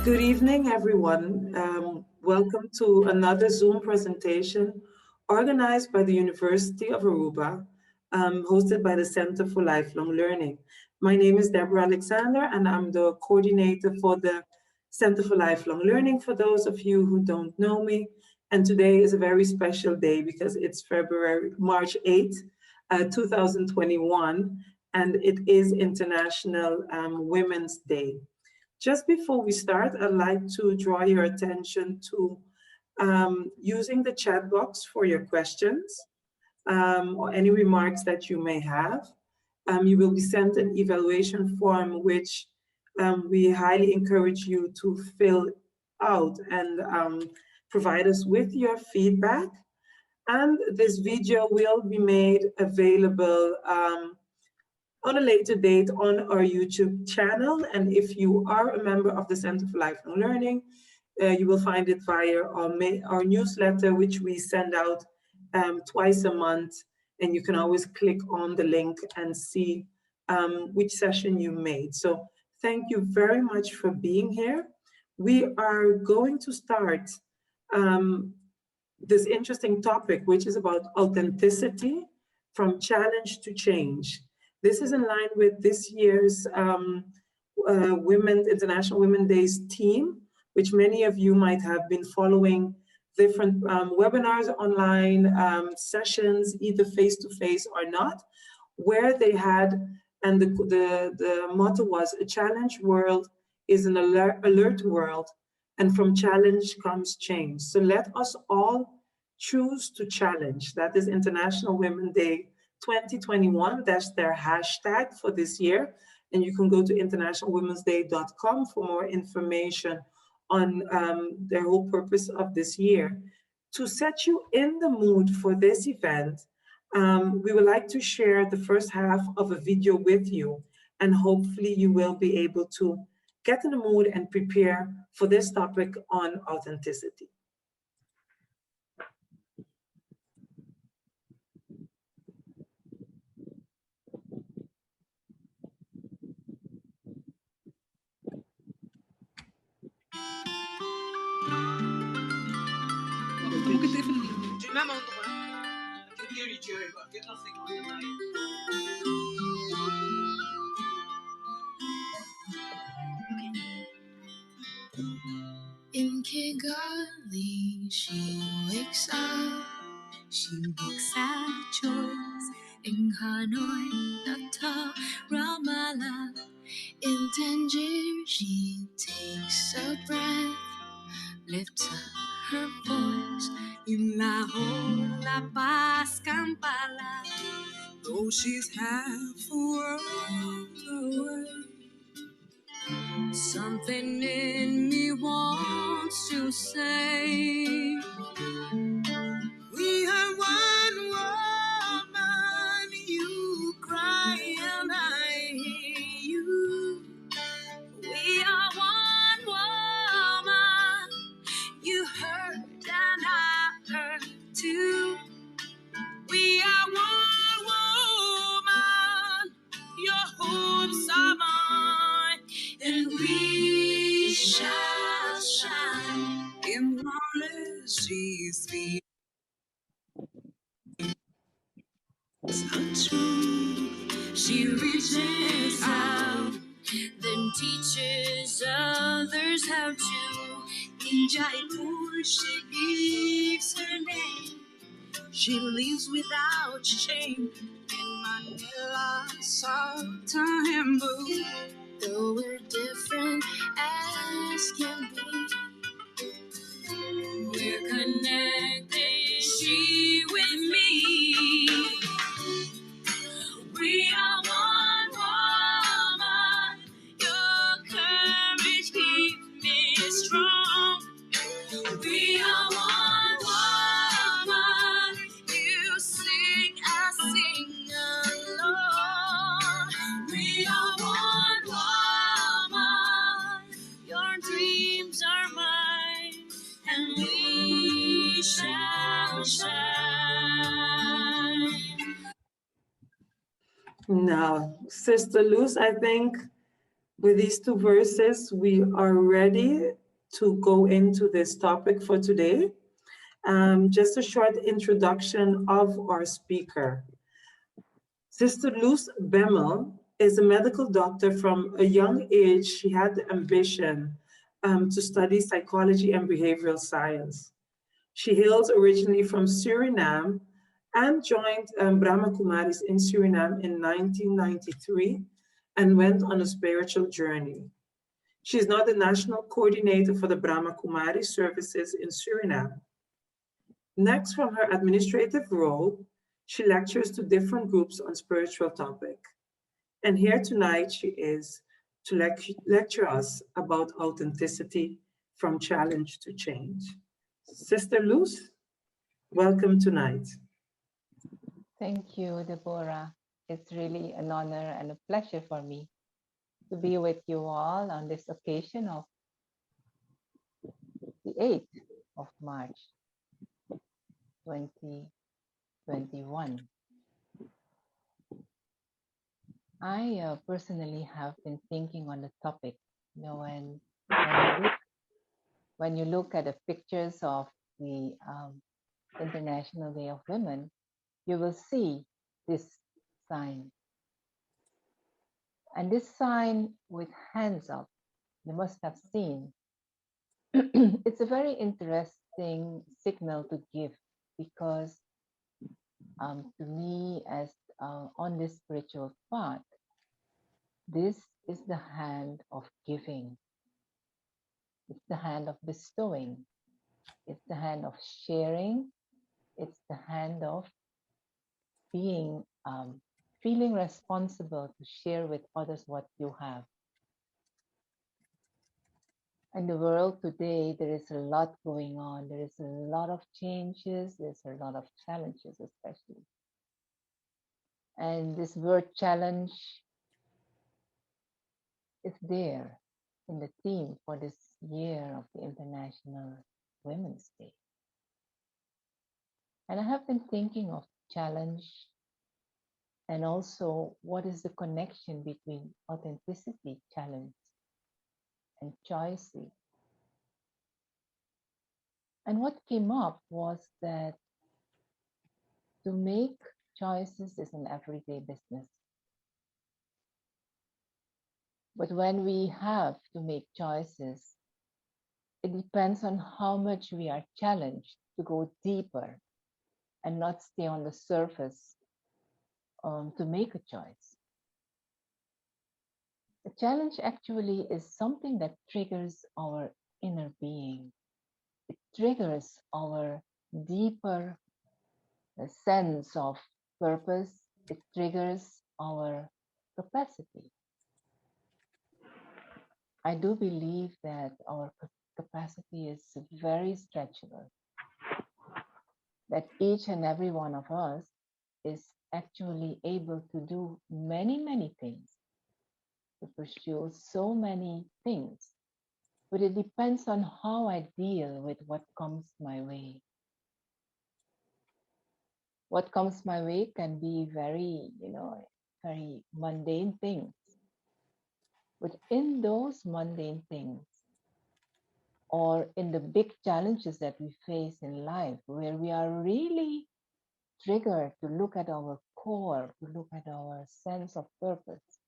Good evening, everyone. Welcome to another Zoom presentation organized by the University of Aruba, hosted by the Center for Lifelong Learning. My name is Deborah Alexander, and I'm the coordinator for the Center for Lifelong Learning, for those of you who don't know me. And today is a very special day because it's March 8th, 2021, and it is International Women's Day. Just before we start, I'd like to draw your attention to using the chat box for your questions or any remarks that you may have. You will be sent an evaluation form, which we highly encourage you to fill out and provide us with your feedback. And this video will be made available on a later date on our YouTube channel. And if you are a member of the Center for Lifelong Learning, you will find it via our newsletter, which we send out twice a month. And you can always click on the link and see which session you made. So thank you very much for being here. We are going to start this interesting topic, which is about authenticity from challenge to change. This is in line with this year's International Women's Day's theme, which many of you might have been following different webinars online, sessions, either face-to-face or not, where they had, and the motto was, a challenge world is an alert world, and from challenge comes change. So let us all choose to challenge. That is International Women's Day 2021. That's their hashtag for this year. And you can go to internationalwomensday.com for more information on the whole purpose of this year. To set you in the mood for this event, we would like to share the first half of a video with you, and hopefully you will be able to get in the mood and prepare for this topic on authenticity. Du même endroit. In Kigali, she wakes up. She looks at choice. In Hanoi, Natal, Ramallah. In Tangier, she takes a breath, lifts up her voice. In Lahore, La Paz, Kampala, though she's half a world away. Something in me wants to say, we are one woman. You cry and I hear you. We are one woman. You hurt and I hurt too. We are one woman. Your hopes are mine, and we shall shine in knowledge she's the truth. She reaches out, then teaches others how to. In Jaipur, she gives her name. She lives without shame. In Manila, Sultan and Boo, though we're different as can be, we're connected, she with me. We are one woman. Your courage keeps me strong. We are one woman. You sing, I sing along. We are one woman. Your dreams are mine, and we shall shine. Now, Sister Luz, I think With these two verses, we are ready to go into this topic for today. Just a short introduction of our speaker. Sister Luz Bemmel is a medical doctor. From a young age. She had the ambition to study psychology and behavioral science. She hails originally from Suriname and joined Brahma Kumaris in Suriname in 1993 and went on a spiritual journey. She is now the national coordinator for the Brahma Kumari services in Suriname. Next, from her administrative role, she lectures to different groups on spiritual topics. And here tonight she is to lecture us about authenticity from challenge to change. Sister Luz, welcome tonight. Thank you, Deborah. It's really an honor and a pleasure for me to be with you all on this occasion of the 8th of March, 2021. I personally have been thinking on the topic. You know, when you look at the pictures of the International Day of Women, you will see this sign. And this sign with hands up, you must have seen. It's a very interesting signal to give because to me, as on this spiritual path, this is the hand of giving. It's the hand of bestowing. It's the hand of sharing. It's the hand of being, feeling responsible to share with others what you have. In the world today, there is a lot going on. There is a lot of changes. There's a lot of challenges, especially. And this word challenge is there in the theme for this year of the International Women's Day. And I have been thinking of challenge and also what is the connection between authenticity, challenge, and choices. And what came up was that to make choices is an everyday business. But when we have to make choices, it depends on how much we are challenged to go deeper and not stay on the surface to make a choice. A challenge actually is something that triggers our inner being. It triggers our deeper sense of purpose. It triggers our capacity. I do believe that our capacity is very stretchable, that each and every one of us is actually able to do many, many things, to pursue so many things, but it depends on how I deal with what comes my way. What comes my way can be very, very mundane things. But in those mundane things, or in the big challenges that we face in life, where we are really triggered to look at our core, to look at our sense of purpose,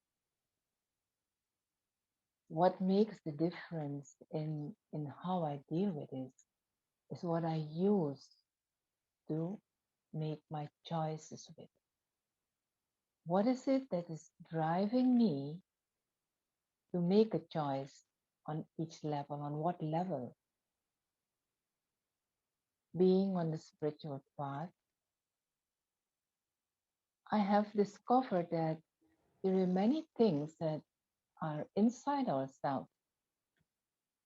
what makes the difference in how I deal with it is what I use to make my choices with. What is it that is driving me to make a choice on each level? On what level? Being on the spiritual path, I have discovered that there are many things that are inside ourselves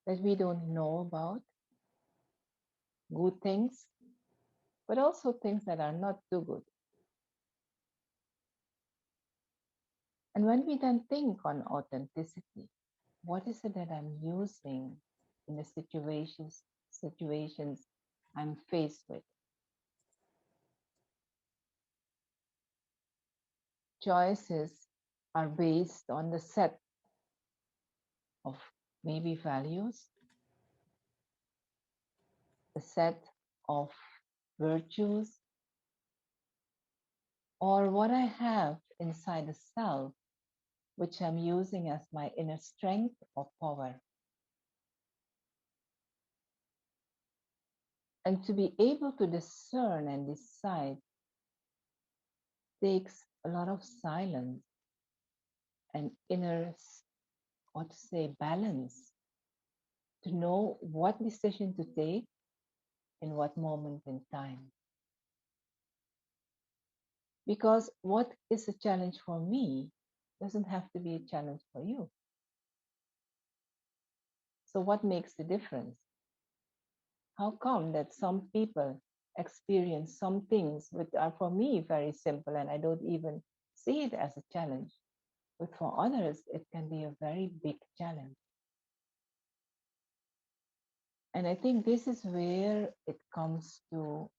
that we don't know about, good things, but also things that are not too good. And when we then think on authenticity, what is it that I'm using in the situations I'm faced with? Choices are based on the set of maybe values, a set of virtues, or what I have inside the self, which I'm using as my inner strength or power. And to be able to discern and decide takes a lot of silence and inner, what to say, balance to know what decision to take in what moment in time. Because what is a challenge for me doesn't have to be a challenge for you. So what makes the difference? How come that some people experience some things which are for me very simple and I don't even see it as a challenge, but for others it can be a very big challenge. And I think this is where it comes to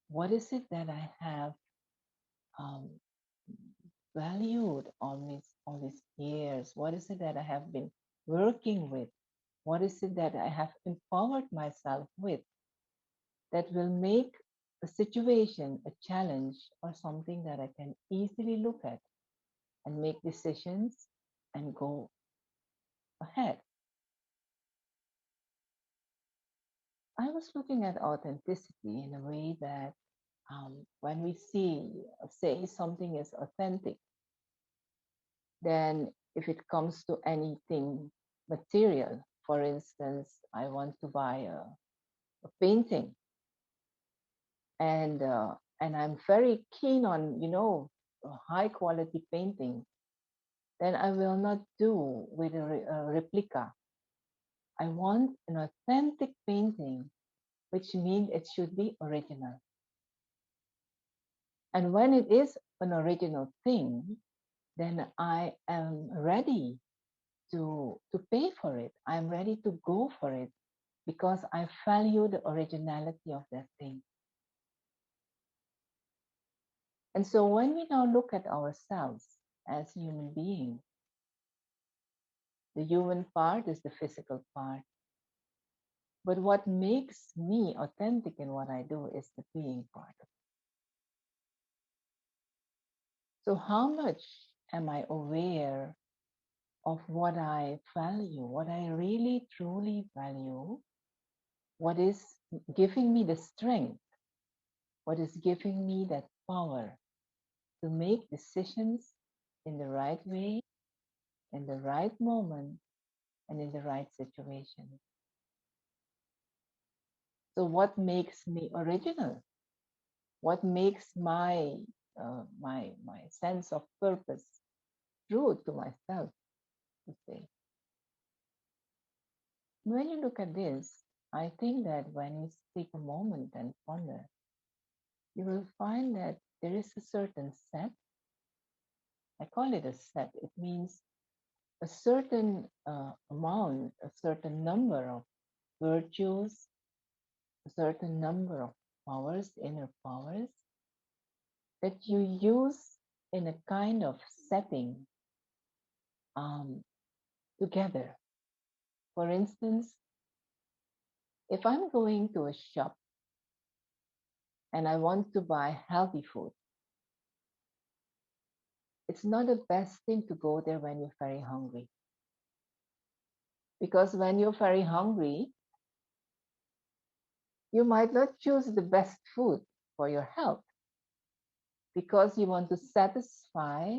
what is it that I have um, valued all these years? What is it that I have been working with? What is it that I have empowered myself with that will make a situation a challenge or something that I can easily look at and make decisions and go ahead? I was looking at authenticity in a way that when we say something is authentic, then if it comes to anything material, for instance, I want to buy a painting, and I'm very keen on a high quality painting, then I will not do with a replica. I want an authentic painting, which means it should be original. And when it is an original thing, then I am ready to pay for it. I'm ready to go for it because I value the originality of that thing. And so when we now look at ourselves as human beings, the human part is the physical part. But what makes me authentic in what I do is the being part. So how much am I aware of what I value, what I really truly value, what is giving me the strength, what is giving me that power to make decisions in the right way, in the right moment, and in the right situation. So what makes me original? What makes my my sense of purpose true to myself, to say? When you look at this, I think that when you take a moment and ponder, you will find that there is a certain set. I call it a set. It means a certain amount, a certain number of virtues, a certain number of powers, inner powers, that you use in a kind of setting together. For instance, if I'm going to a shop and I want to buy healthy food, it's not the best thing to go there when you're very hungry. Because when you're very hungry, you might not choose the best food for your health because you want to satisfy,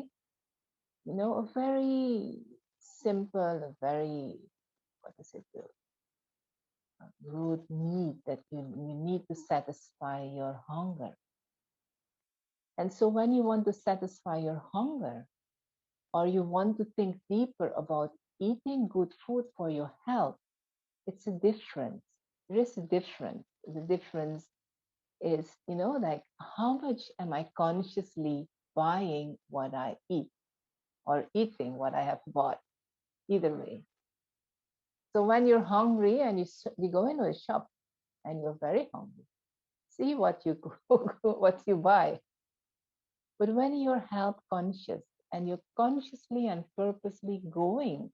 a very simple, a very, what is it, root need that you need to satisfy your hunger. And so when you want to satisfy your hunger, or you want to think deeper about eating good food for your health, it's a difference. There is a difference. The difference is, like how much am I consciously buying what I eat or eating what I have bought, either way. So when you're hungry and you go into a shop and you're very hungry, see what you what you buy. But when you're health conscious and you're consciously and purposely going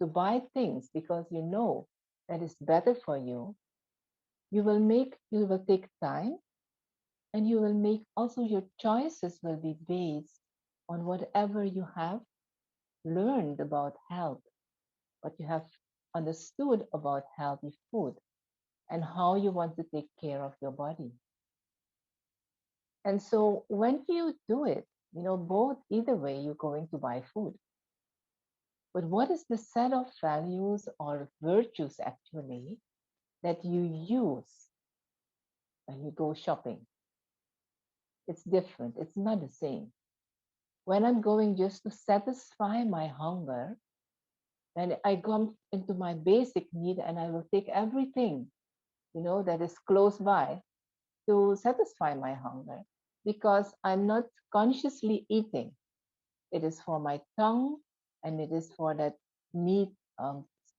to buy things because you know that is better for you, you will take time, and you will make also your choices will be based on whatever you have learned about health, what you have understood about healthy food, and how you want to take care of your body. And so when you do it, both either way, you're going to buy food. But what is the set of values or virtues actually that you use when you go shopping? It's different. It's not the same. When I'm going just to satisfy my hunger, then I come into my basic need and I will take everything, that is close by to satisfy my hunger because I'm not consciously eating. It is for my tongue and it is for that need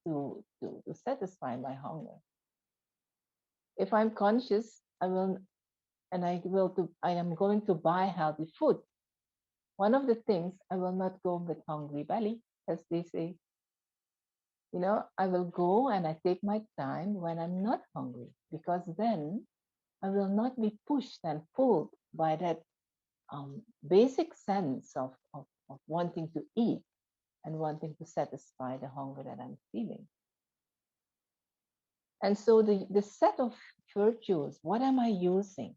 to satisfy my hunger. If I'm conscious, I am going to buy healthy food. One of the things, I will not go with hungry belly, as they say. I will go and I take my time when I'm not hungry because then I will not be pushed and pulled by that basic sense of wanting to eat and wanting to satisfy the hunger that I'm feeling. And so the set of virtues, what am I using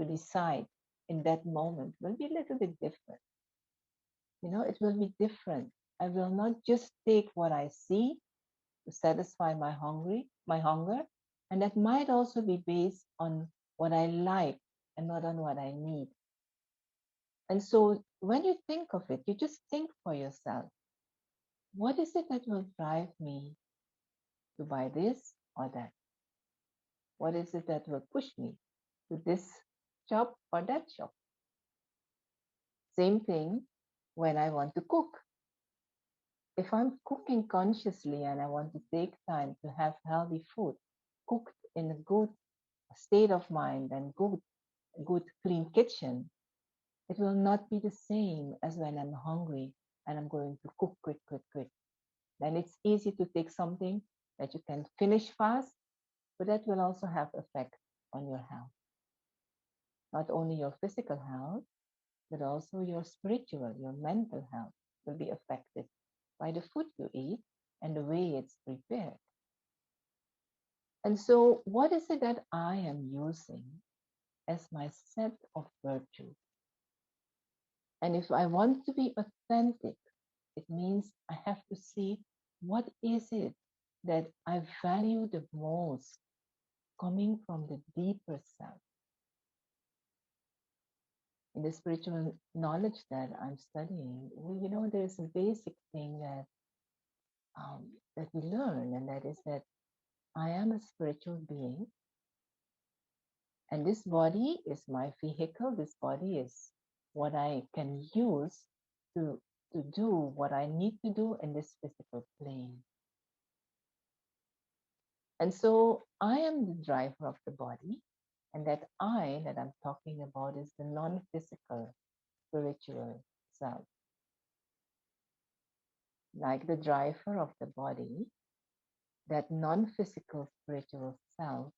to decide in that moment will be a little bit different. It will be different. I will not just take what I see to satisfy my hunger, and that might also be based on what I like and not on what I need. And so when you think of it, you just think for yourself, what is it that will drive me to buy this or that? What is it that will push me to this shop or that shop? Same thing when I want to cook. If I'm cooking consciously and I want to take time to have healthy food cooked in a good state of mind and good clean kitchen, it will not be the same as when I'm hungry and I'm going to cook quick, quick, quick. Then it's easy to take something that you can finish fast, but that will also have effect on your health. Not only your physical health, but also your spiritual, your mental health will be affected by the food you eat and the way it's prepared. And so, what is it that I am using as my set of virtues? And if I want to be authentic, it means I have to see what is it that I value the most coming from the deeper self. In the spiritual knowledge that I'm studying, there's a basic thing that we learn, and that is that I am a spiritual being, and this body is my vehicle. This body is what I can use to do what I need to do in this physical plane. And so I am the driver of the body, and that I that I'm talking about is the non-physical spiritual self. Like the driver of the body, that non-physical spiritual self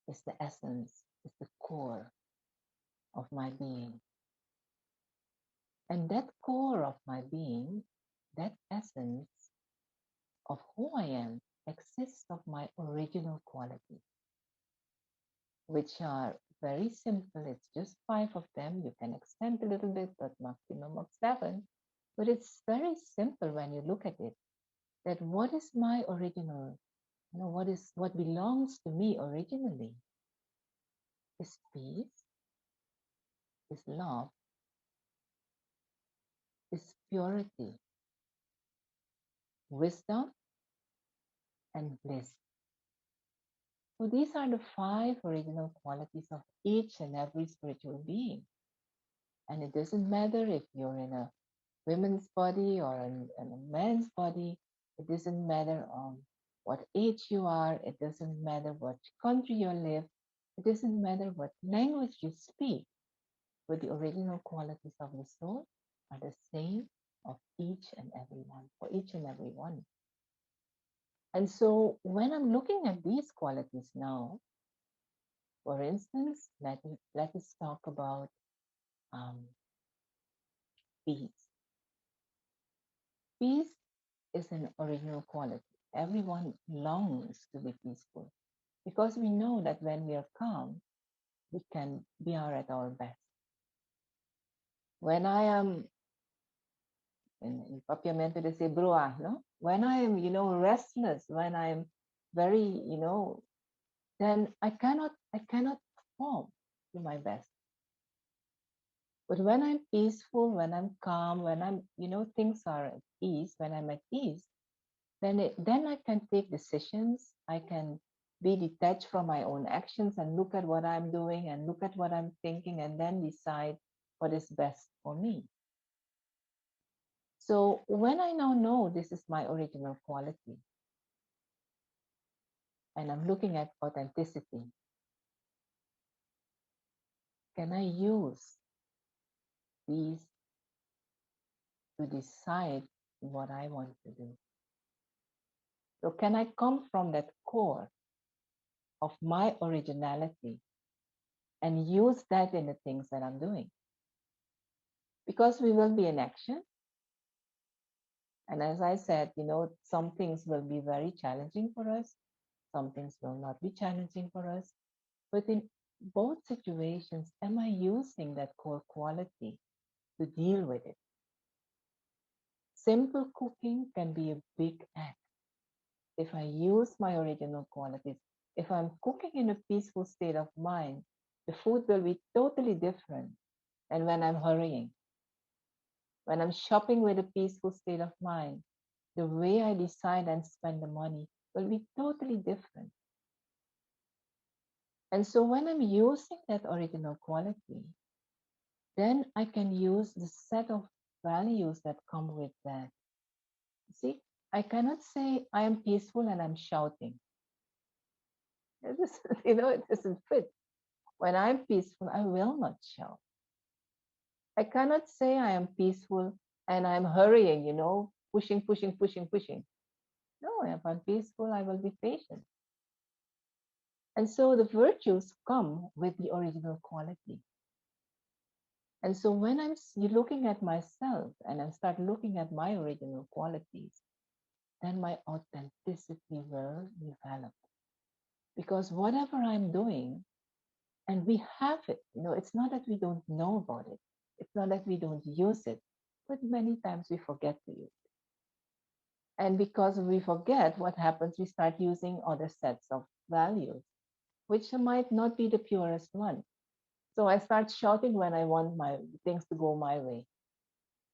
is the essence, is the core of my being. And that core of my being, that essence of who I am, exists of my original qualities, which are very simple. It's just 5 of them. You can extend a little bit, but maximum of 7. But it's very simple when you look at it. That what is my original, what belongs to me originally is peace, is love, is purity, wisdom, and bliss. So these are the 5 original qualities of each and every spiritual being. And it doesn't matter if you're in a women's body or in a man's body. It doesn't matter what age you are. It doesn't matter what country you live. It doesn't matter what language you speak. But the original qualities of the soul are the same of each and every one, for each and every one. And so when I'm looking at these qualities now, for instance, let us talk about um, peace. Peace is an original quality. Everyone longs to be peaceful because we know that when we are calm, we are at our best. When I am, in Papiamento they say brua, no? When I am, restless, when I am very, then I cannot perform to my best. But when I'm peaceful, when I'm calm, when I'm, things are at ease, when I'm at ease, then I can take decisions. I can be detached from my own actions and look at what I'm doing and look at what I'm thinking and then decide what is best for me. So when I now know this is my original quality, and I'm looking at authenticity, can I use these to decide what I want to do? So can I come from that core of my originality and use that in the things that I'm doing? Because we will be in action. And as I said, some things will be very challenging for us. Some things will not be challenging for us. But in both situations, am I using that core quality to deal with it? Simple cooking can be a big act. If I use my original qualities, if I'm cooking in a peaceful state of mind, the food will be totally different than when I'm hurrying. When I'm shopping with a peaceful state of mind, the way I decide and spend the money will be totally different. And so when I'm using that original quality, then I can use the set of values that come with that. See, I cannot say I am peaceful and I'm shouting. It doesn't fit. When I'm peaceful, I will not shout. I cannot say I am peaceful and I'm hurrying, pushing, pushing, pushing, pushing. No, if I'm peaceful, I will be patient. And so the virtues come with the original quality. And so when I'm looking at myself and I start looking at my original qualities, then my authenticity will develop. Because whatever I'm doing, and we have it, it's not that we don't know about it. It's not that we don't use it, but many times we forget to use it. And because we forget, what happens, we start using other sets of values, which might not be the purest one. So I start shouting when I want my things to go my way.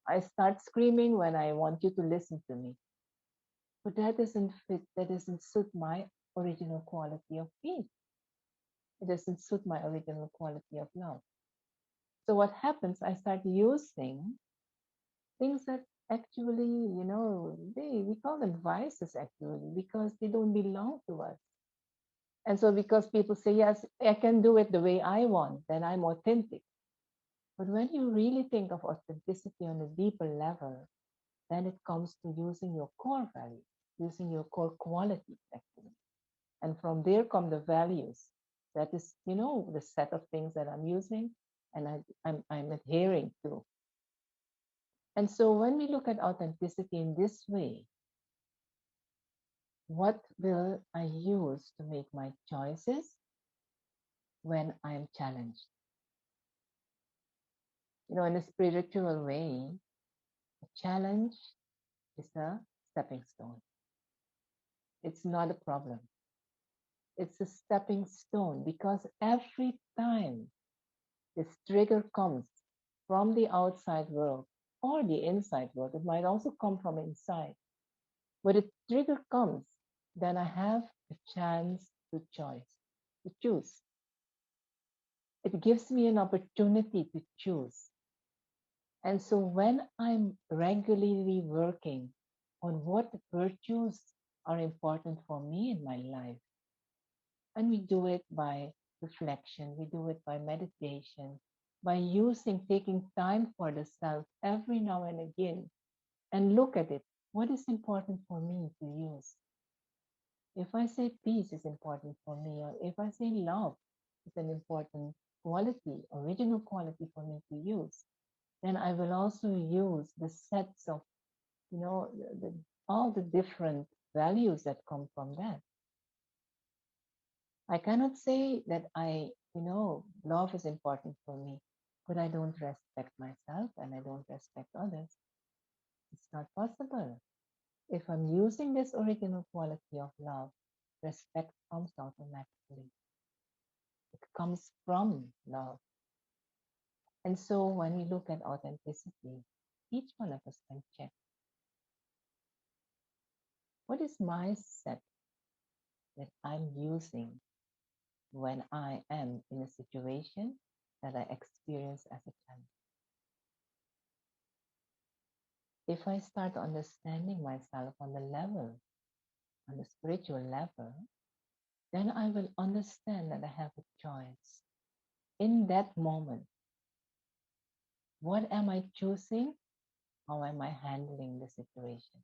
I start screaming when I want you to listen to me. But that doesn't fit, that doesn't suit my original quality of peace. It doesn't suit my original quality of love. So what happens, I start using things that actually, we call them vices actually, because they don't belong to us. And so because people say, yes, I can do it the way I want, then I'm authentic. But when you really think of authenticity on a deeper level, then it comes to using your core values, using your core qualities actually. And from there come the values. That is, the set of things that I'm using and I'm adhering to. And so when we look at authenticity in this way, what will I use to make my choices when I'm challenged? In a spiritual way, a challenge is a stepping stone. It's not a problem. It's a stepping stone because every time this trigger comes from the outside world or the inside world, it might also come from inside. But a trigger comes, then I have a chance to choose. It gives me an opportunity to choose. And so when I'm regularly working on what virtues are important for me in my life, and we do it by reflection, we do it by meditation, by taking time for the self every now and again and look at it. What is important for me to use? If I say peace is important for me, or if I say love is an important quality, original quality for me to use, then I will also use the sets of, all the different values that come from that. I cannot say that love is important for me, but I don't respect myself and I don't respect others. It's not possible. If I'm using this original quality of love, respect comes automatically. It comes from love. And so when we look at authenticity, each one of us can check, what is my set that I'm using when I am in a situation that I experienced as a child? If I start understanding myself on the spiritual level, then I will understand that I have a choice. In that moment, what am I choosing? How am I handling the situation?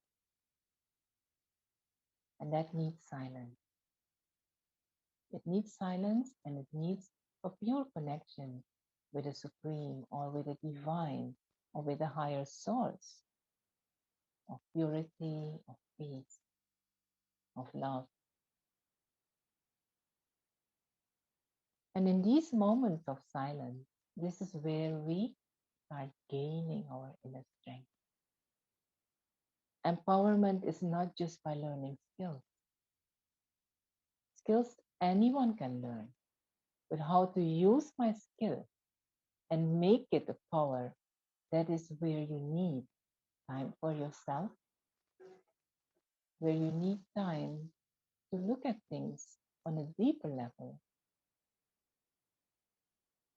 And that needs silence. It needs silence and it needs a pure connection with the Supreme or with the Divine or with the higher source of purity, of peace, of love. And in these moments of silence, this is where we start gaining our inner strength. Empowerment is not just by learning skills. Skills anyone can learn, but how to use my skill and make it a power, that is where you need time for yourself, where you need time to look at things on a deeper level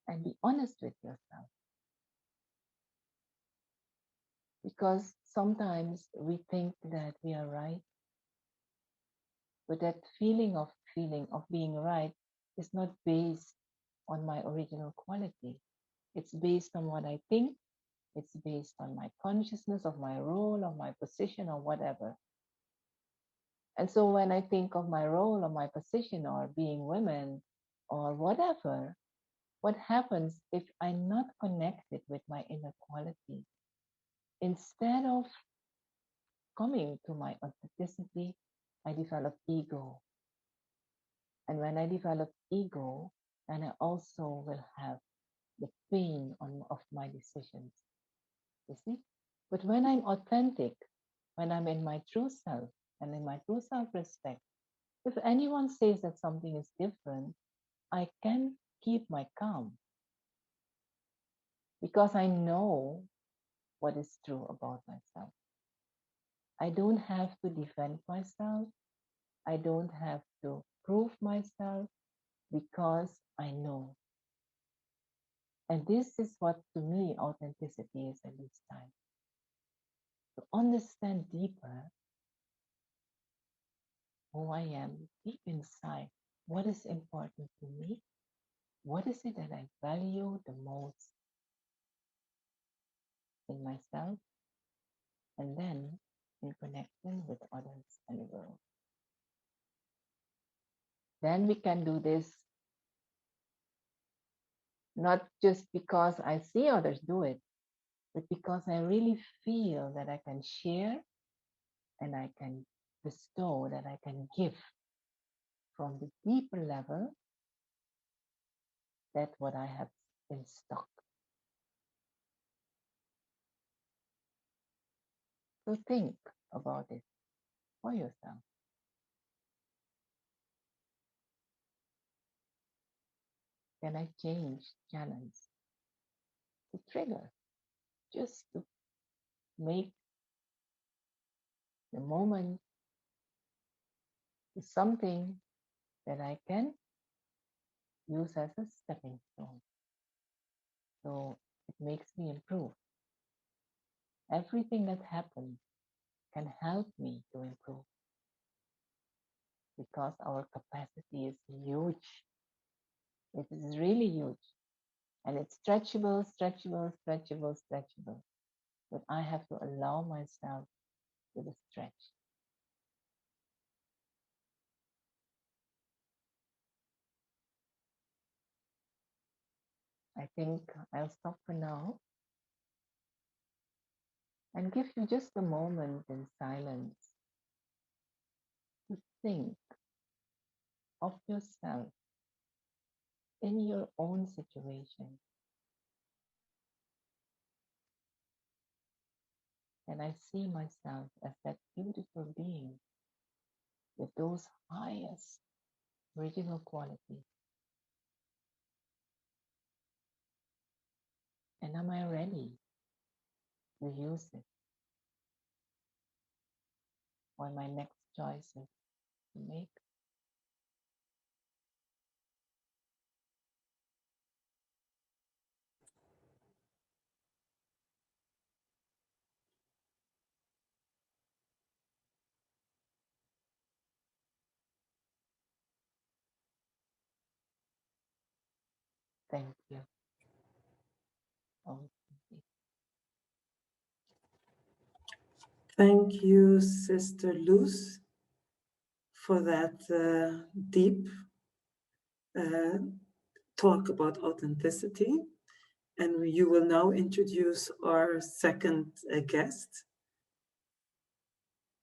and be honest with yourself. Because sometimes we think that we are right, but that feeling of being right is not based on my original quality. It's based on what I think. It's based on my consciousness of my role or my position or whatever. And so when I think of my role or my position or being women or whatever, what happens if I'm not connected with my inner quality? Instead of coming to my authenticity, I develop ego. And when I develop ego, then I also will have the pain of my decisions. You see? But when I'm authentic, when I'm in my true self and in my true self-respect, if anyone says that something is different, I can keep my calm because I know what is true about myself. I don't have to defend myself. I don't have to prove myself because I know. And this is what to me authenticity is at this time. To understand deeper who I am deep inside. What is important to me? What is it that I value the most in myself? And then in connection with others and the world. Then we can do this not just because I see others do it, but because I really feel that I can share and I can bestow, that I can give from the deeper level that what I have in stock. So think about it for yourself. Can I change, challenge, to trigger, just to make the moment something that I can use as a stepping stone? So it makes me improve. Everything that happens can help me to improve because our capacity is huge. It is really huge. And it's stretchable, stretchable, stretchable, stretchable. but I have to allow myself to be stretched. I think I'll stop for now and give you just a moment in silence to think of yourself in your own situation. And I see myself as that beautiful being with those highest original qualities. And am I ready to use it for my next choices to make? Thank you. Oh, Thank you, Sister Luz, for that deep talk about authenticity. And you will now introduce our second guest.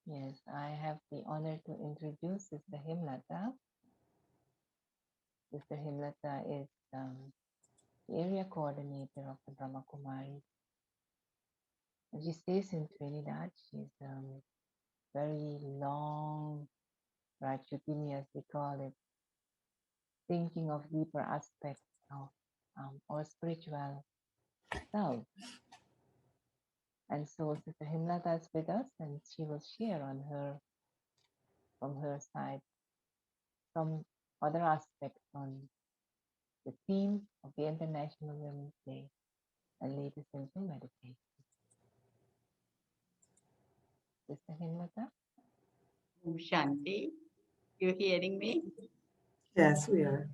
yes, I have the honor to introduce Sister Himlata. Sister Himlata is the area coordinator of the Brahma Kumaris. And she stays in Trinidad. She's very long Rajyotini, as we call it, thinking of deeper aspects of our spiritual self. And so Sister Himlata is with us, and she will share from her side, some other aspects on the theme of the International Women's Day and lead us into meditation. Sister Himlata? Shanti, you hearing me? Yes, we are.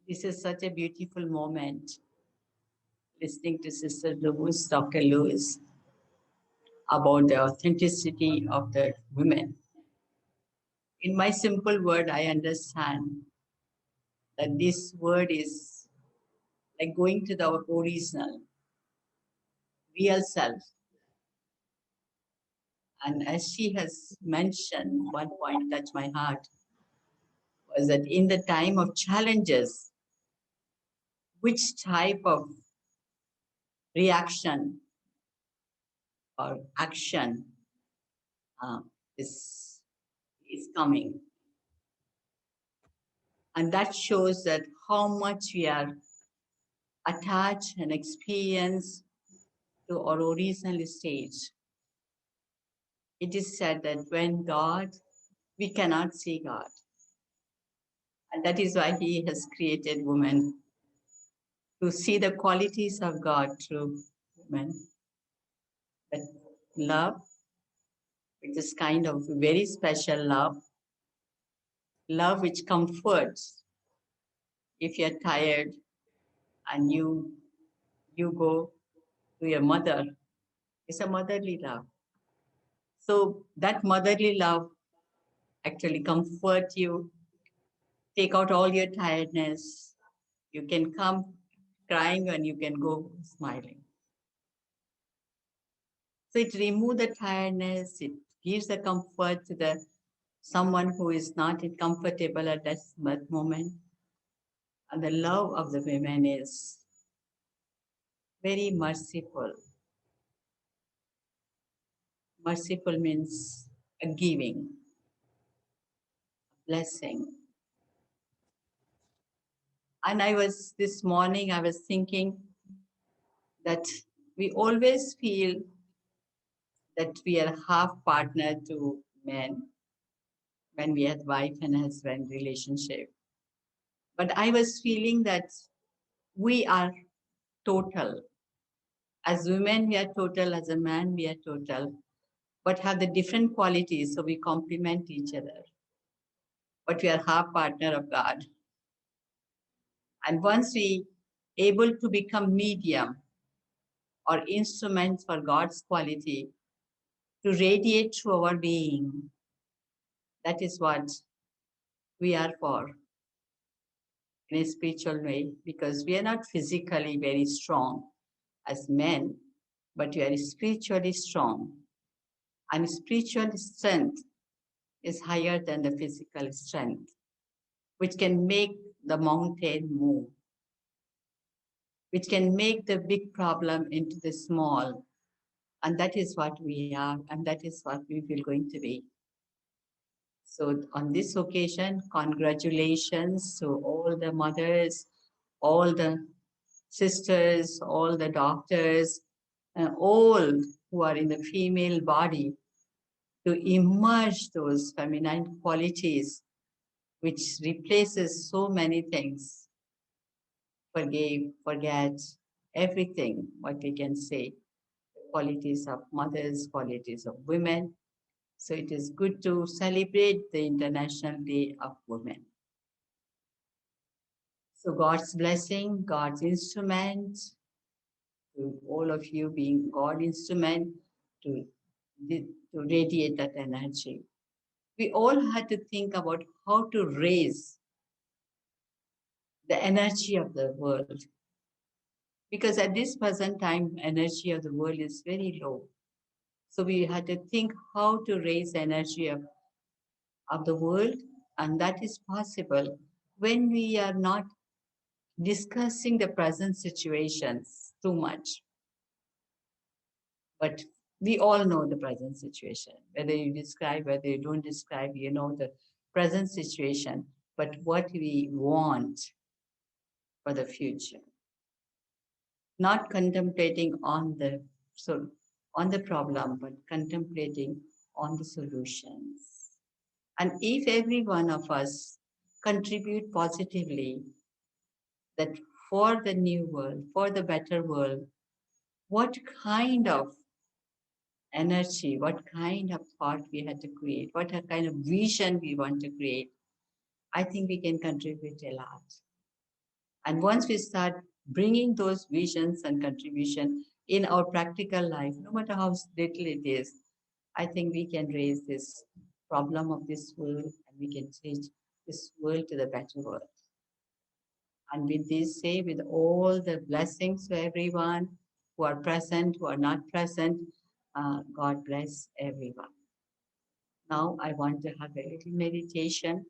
This is such a beautiful moment, listening to Sister Luz, Dr. Luz, about the authenticity of the women. In my simple word, I understand that this word is like going to the original, real self. And as she has mentioned, one point touched my heart, was that in the time of challenges, which type of reaction or action is coming. And that shows that how much we are attached and experienced to our original stage. It is said that when God, we cannot see God. And that is why He has created women, to see the qualities of God through women. That love, which is kind of very special love which comforts. If you're tired and you go to your mother, it's a motherly love. So that motherly love actually comfort you, take out all your tiredness. You can come crying and you can go smiling. So it removes the tiredness, it gives the comfort to the someone who is not comfortable at that moment. And the love of the women is very merciful. Merciful means a giving, a blessing. And this morning, I was thinking that we always feel that we are half partner to men when we have wife and husband relationship. But I was feeling that we are total. As women, we are total. As a man, we are total. But have the different qualities, so we complement each other. But we are half partner of God. And once we able to become medium or instruments for God's quality to radiate through our being. That is what we are for in a spiritual way, because we are not physically very strong as men, but we are spiritually strong. And spiritual strength is higher than the physical strength, which can make the mountain move, which can make the big problem into the small. And that is what we are, and that is what we will going to be. So on this occasion, congratulations to all the mothers, all the sisters, all the doctors, and all who are in the female body, to emerge those feminine qualities which replaces so many things. Forgive, forget, everything, what we can say, qualities of mothers, qualities of women. So it is good to celebrate the International Day of Women. So God's blessing, God's instrument, to all of you being God's instrument to radiate that energy. We all had to think about how to raise the energy of the world. Because at this present time, energy of the world is very low. So we had to think how to raise energy of the world, and that is possible when we are not discussing the present situations too much. But we all know the present situation. Whether you describe, whether you don't describe, you know the present situation, but what we want for the future. Not contemplating on the problem, but contemplating on the solutions. And if every one of us contribute positively, that for the new world, for the better world, what kind of energy, what kind of thought we had to create, what kind of vision we want to create, I think we can contribute a lot. And once we start bringing those visions and contribution in our practical life, no matter how little it is, I think we can raise this problem of this world and we can change this world to the better world. And with this, say, with all the blessings to everyone who are present, who are not present, God bless everyone. Now I want to have a little meditation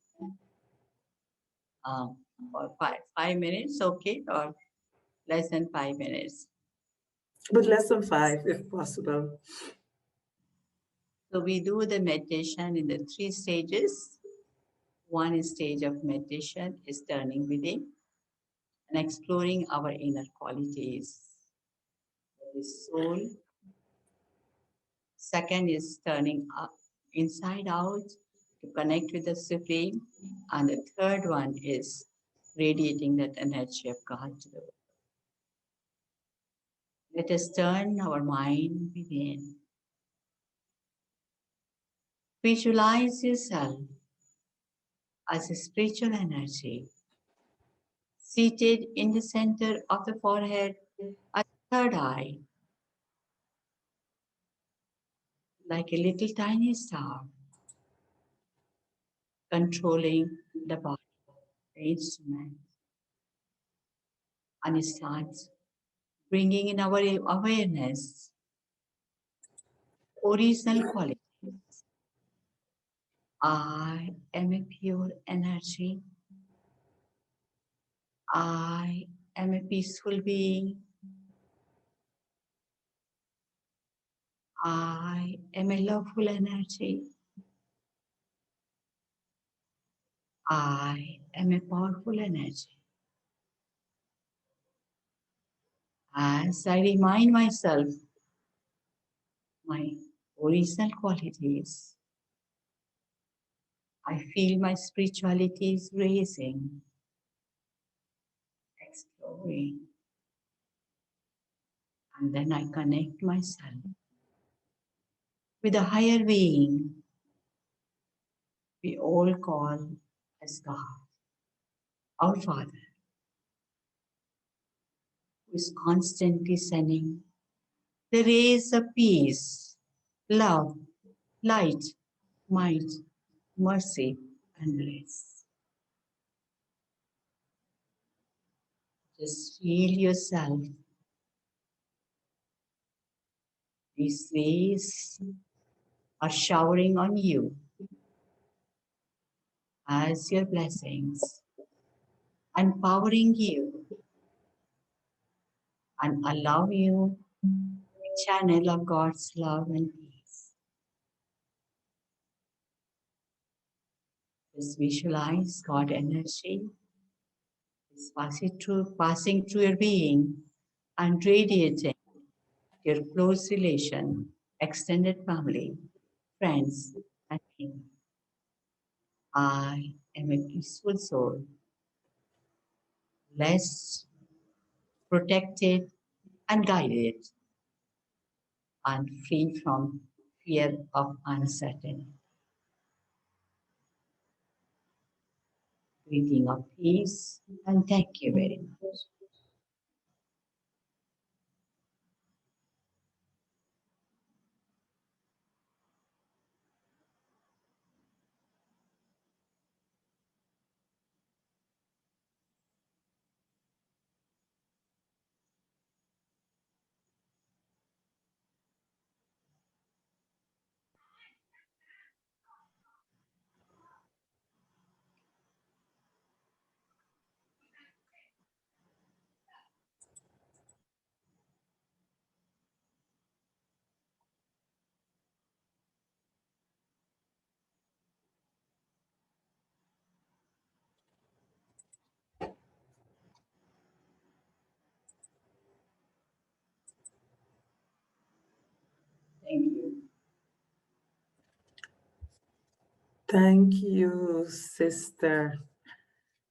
for 5 minutes, okay, or less than 5 minutes. But less than 5, if possible. So we do the meditation in the 3 stages. One stage of meditation is turning within and exploring our inner qualities, the soul. Second is turning up inside out to connect with the Supreme. And the third one is radiating that energy of God to the world. Let us turn our mind within. Visualize yourself as a spiritual energy seated in the center of the forehead at the third eye, like a little tiny star, controlling the body, the instrument. And it starts bringing in our awareness original qualities. I am a pure energy. I am a peaceful being. I am a loveful energy. I am a powerful energy. As I remind myself my original qualities, I feel my spirituality is raising, exploring, and then I connect myself with a higher being we all call as God, our Father. who is constantly sending the rays of peace, love, light, might, mercy, and grace. Just feel yourself. These rays are showering on you as your blessings, empowering you and allow you a channel of God's love and peace. Just visualize God energy is passing through your being and radiating your close relation, extended family, friends, and me. I am a peaceful soul, blessed, protected, and guided, and free from fear of uncertainty. Greeting of peace, and thank you very much. Thank you. Thank you, sister.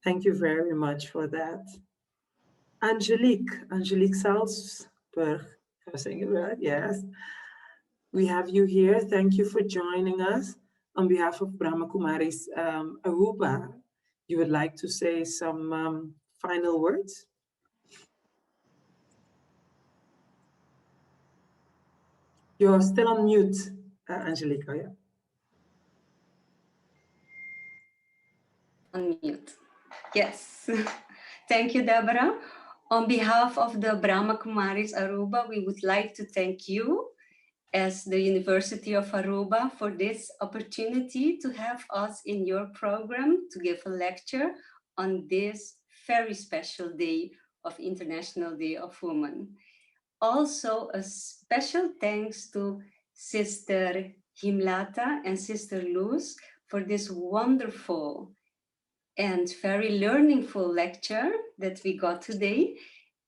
Thank you very much for that. Angelique Salzberg, if I'm saying it right, yes. We have you here. Thank you for joining us. On behalf of Brahma Kumaris Aruba, you would like to say some final words? You're still on mute, Angelique, oh, yeah. On mute. Yes. Thank you, Deborah. On behalf of the Brahma Kumaris Aruba, we would like to thank you as the University of Aruba for this opportunity to have us in your program to give a lecture on this very special day of International Day of Women. Also, a special thanks to Sister Himlata and Sister Luz for this wonderful and very learningful lecture that we got today.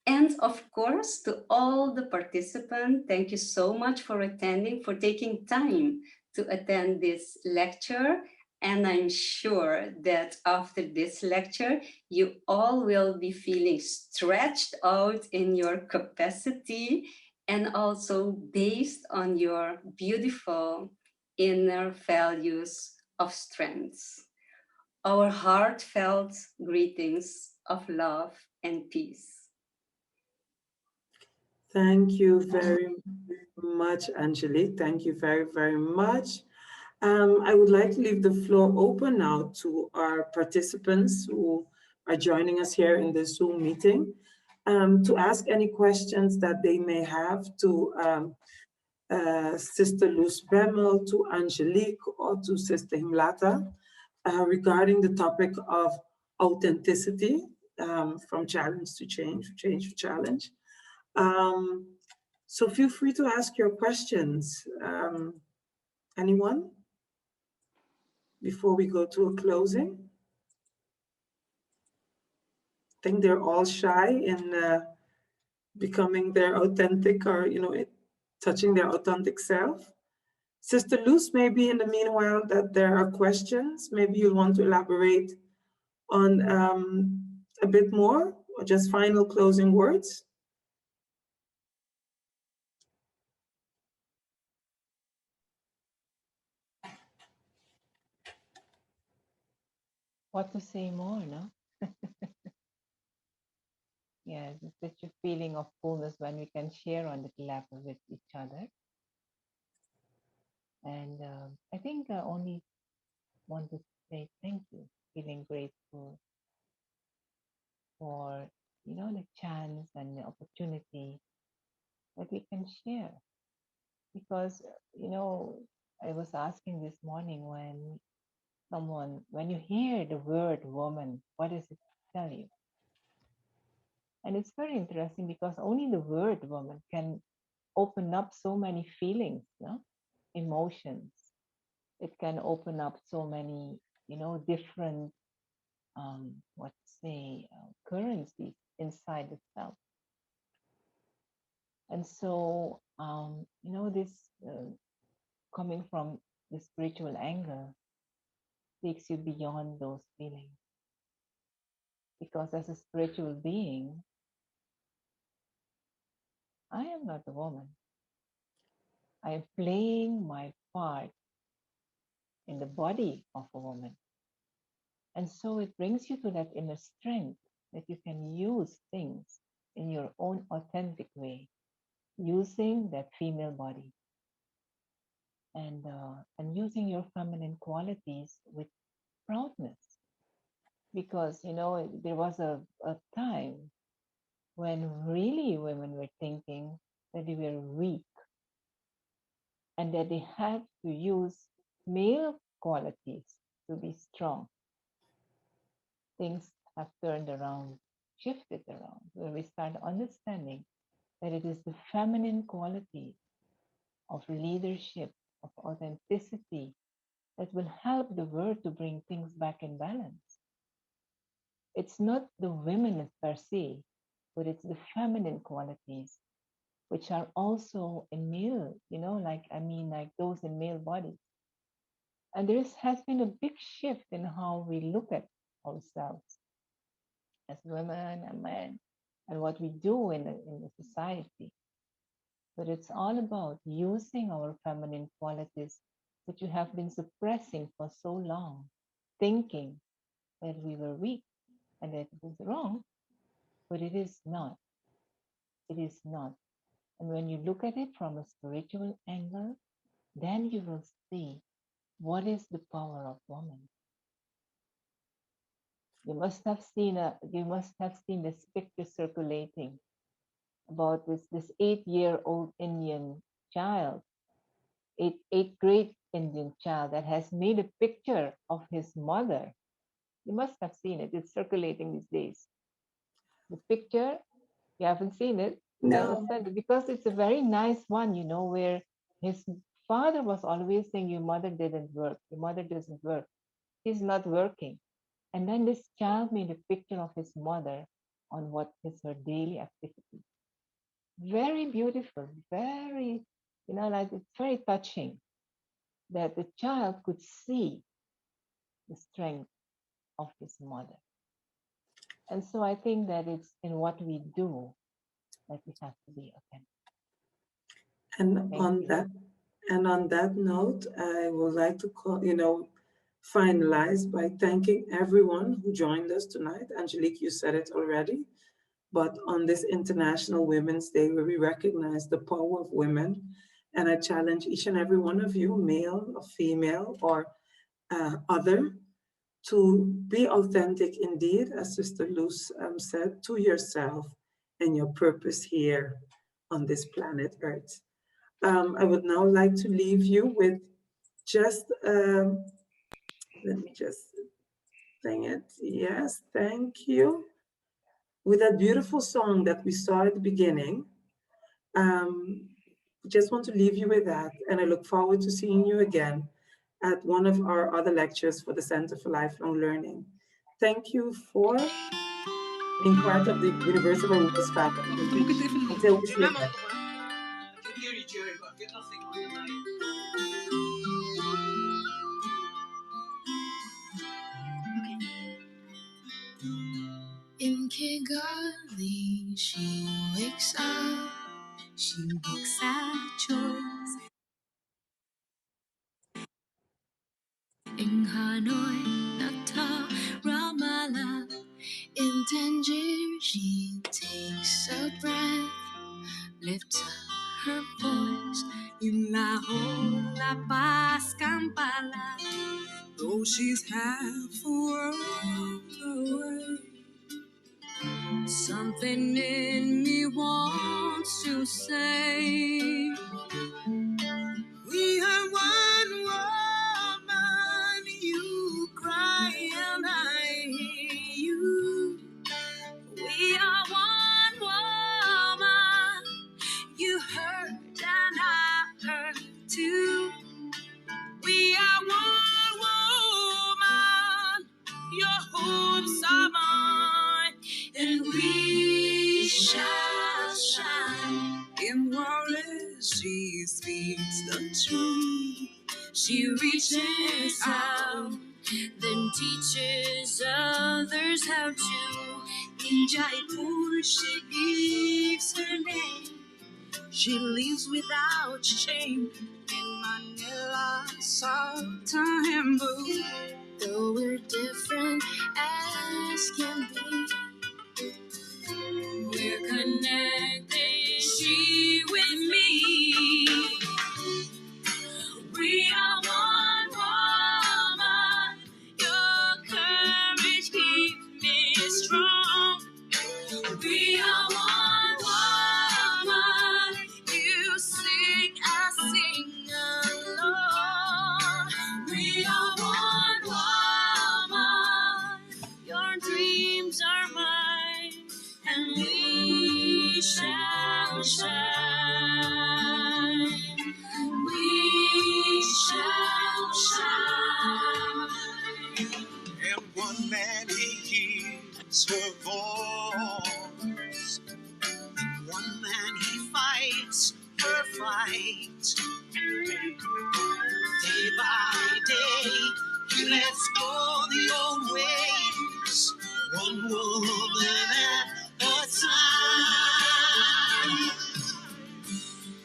And of course, to all the participants, thank you so much for attending, for taking time to attend this lecture. And I'm sure that after this lecture, you all will be feeling stretched out in your capacity and also based on your beautiful inner values of strength. Our heartfelt greetings of love and peace. Thank you very much, Angelique. Thank you very, very much. I would like to leave the floor open now to our participants who are joining us here in the Zoom meeting to ask any questions that they may have to Sister Luz Bemmel, to Angelique, or to Sister Himlata regarding the topic of authenticity, from challenge to change, change to challenge. So feel free to ask your questions. Anyone? Before we go to a closing? I think they're all shy in becoming their authentic, or, you know, touching their authentic self. Sister Luz, maybe in the meanwhile that there are questions, maybe you want to elaborate on a bit more, or just final closing words? What to say more, no? Yes, it's such a feeling of fullness when we can share on the level with each other. And I think I only want to say thank you, feeling grateful for, the chance and the opportunity that we can share. Because, I was asking this morning when you hear the word woman, what does it tell you? And it's very interesting because only the word woman can open up so many feelings, emotions. It can open up so many, different, currencies inside itself. And so, this coming from the spiritual angle takes you beyond those feelings. Because as a spiritual being, I am not a woman. I am playing my part in the body of a woman. And so it brings you to that inner strength that you can use things in your own authentic way, using that female body and using your feminine qualities with proudness. Because, there was a time when really women were thinking that they were weak and that they had to use male qualities to be strong. Things have turned around, shifted around, where we start understanding that it is the feminine qualities of leadership, of authenticity, that will help the world to bring things back in balance. It's not the women per se, but it's the feminine qualities, which are also in male, like those in male bodies. And there has been a big shift in how we look at ourselves as women and men and what we do in the society. But it's all about using our feminine qualities that you have been suppressing for so long, thinking that we were weak and that it was wrong, but it is not. It is not. And when you look at it from a spiritual angle, then you will see what is the power of woman. You must have seen this picture circulating about this 8-year-old Indian child, eighth grade Indian child that has made a picture of his mother. You must have seen it. It's circulating these days. The picture, you haven't seen it? No. Because it's a very nice one, where his father was always saying, your mother didn't work. Your mother doesn't work. She's not working. And then this child made a picture of his mother on what is her daily activity. Very beautiful, very, it's very touching that the child could see the strength of his mother. And so I think that it's in what we do that we have to be authentic. And on that note, I would like to finalize by thanking everyone who joined us tonight. Angelique, you said it already, but on this International Women's Day, where we recognize the power of women, and I challenge each and every one of you, male or female or other, to be authentic indeed, as Sister Luz said, to yourself and your purpose here on this planet Earth. I would now like to leave you with just, let me just sing it. Yes, thank you. With that beautiful song that we saw at the beginning. Just want to leave you with that. And I look forward to seeing you again at one of our other lectures for the Center for Lifelong Learning. Thank you for being part of the University of Aruba's family. Until we see you again. In Kigali, she wakes up. She looks at choice. In Hanoi, Natal, Ramallah, in Tangier, she takes a breath, lift her voice. In la la paz campala, though she's half a world away. Something in me wants to say, we are one woman. You cry and I hear you. We are one woman. You hurt and I hurt too. We are one woman. Your hopes are mine, and we shall shine. In Wallace, she speaks the truth. She reaches out, then teaches others how to. In Jaipur, she gives her name. She lives without shame. In Manila, September, though we're different as can be, we're connected, she with me. We are one woman. Your courage keeps me strong. We are one woman. You sing, I sing along. We are one woman. Your dreams are mine, and we shall shine. We shall shine. And one man he hears her voice. One man he fights her fight. Day by day he lets go the old ways. One woman at a time.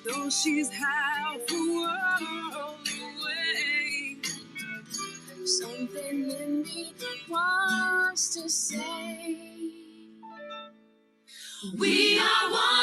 Though she's half a world away, something in me wants to say, we are one.